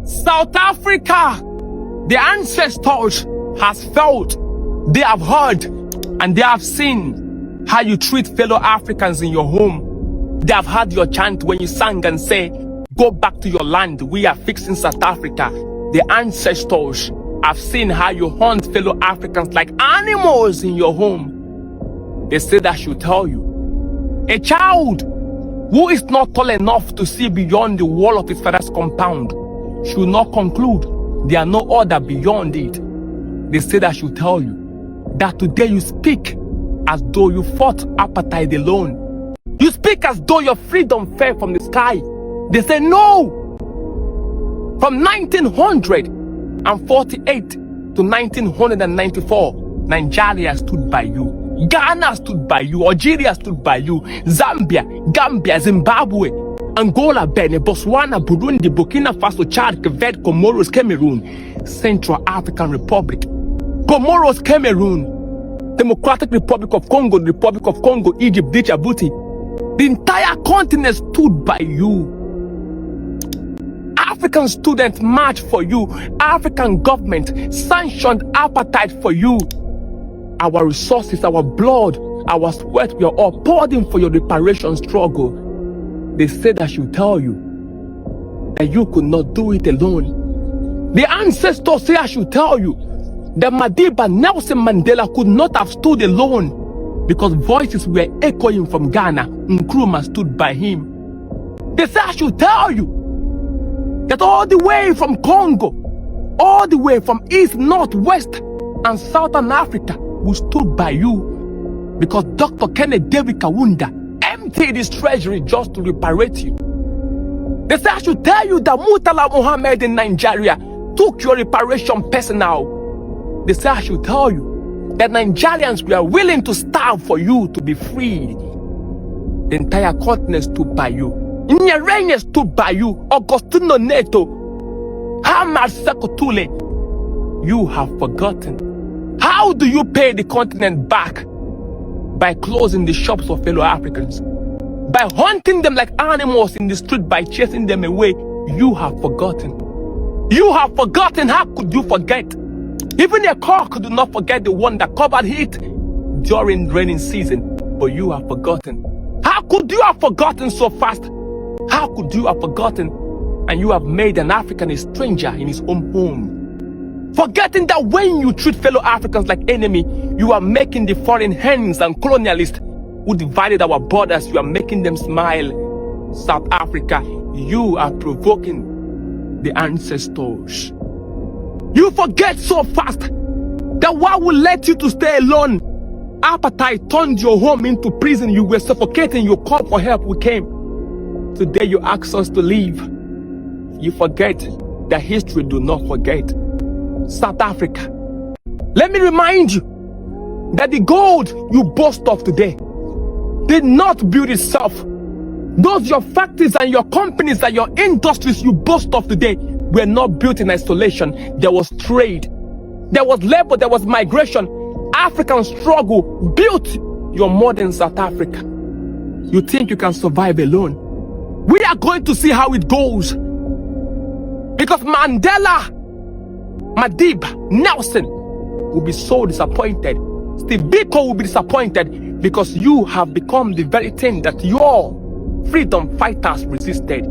South Africa, the ancestors has felt, they have heard, and they have seen how you treat fellow Africans in your home. They have heard your chant when you sang and say, go back to your land, we are fixing South Africa. The ancestors have seen how you hunt fellow Africans like animals in your home. They say that should tell you. A child who is not tall enough to see beyond the wall of his father's compound should not conclude there are no other beyond it. They say that should tell you that today you speak as though you fought apartheid alone. You speak as though your freedom fell from the sky. They say no. From 1948 to 1994, Nigeria stood by you. Ghana stood by you. Algeria stood by you. Zambia, Gambia, Zimbabwe, Angola, Benin, Botswana, Burundi, Burkina Faso, Chad, Cape Comoros, Cameroon, Central African Republic, Comoros, Cameroon, Democratic Republic of Congo, Republic of Congo, Egypt, Djibouti. The entire continent stood by you. African students marched for you. African government sanctioned apartheid for you. Our resources, our blood, our sweat, we are all poured in for your reparation struggle. They said I should tell you that you could not do it alone. The ancestors say I should tell you that Madiba Nelson Mandela could not have stood alone because voices were echoing from Ghana. Nkrumah stood by him. They say I should tell you that all the way from Congo, all the way from East, North, West, and Southern Africa, we stood by you because Dr. Kenneth David Kawunda emptied his treasury just to reparate you. They say I should tell you that Murtala Mohammed in Nigeria took your reparation personal. They say I should tell you that Nigerians were willing to starve for you to be freed. The entire continent stood by you. Nyerere stood by you. Augustino Neto, Hamad Sekotule. You have forgotten. How do you pay the continent back? By closing the shops of fellow Africans. By hunting them like animals in the street, by chasing them away. You have forgotten. You have forgotten. How could you forget? Even a cock could not forget the one that covered it during raining season. But you have forgotten. How could you have forgotten so fast? How could you have forgotten? And you have made an African a stranger in his own home. Forgetting that when you treat fellow Africans like enemy, you are making the foreign hands and colonialists who divided our borders, you are making them smile. South Africa, you are provoking the ancestors. You forget so fast that what will let you to stay alone? Apartheid turned your home into prison. You were suffocating. You called for help. We came. Today you ask us to leave. You forget that history do not forget. South Africa, let me remind you that the gold you boast of today did not build itself. Those your factories and your companies and your industries you boast of today were not built in isolation. There was trade, there was labor, there was migration. African struggle built your modern South Africa. You think you can survive alone? We are going to see how it goes. Because Mandela, Madiba, Nelson will be so disappointed. Steve Biko will be disappointed because you have become the very thing that your freedom fighters resisted.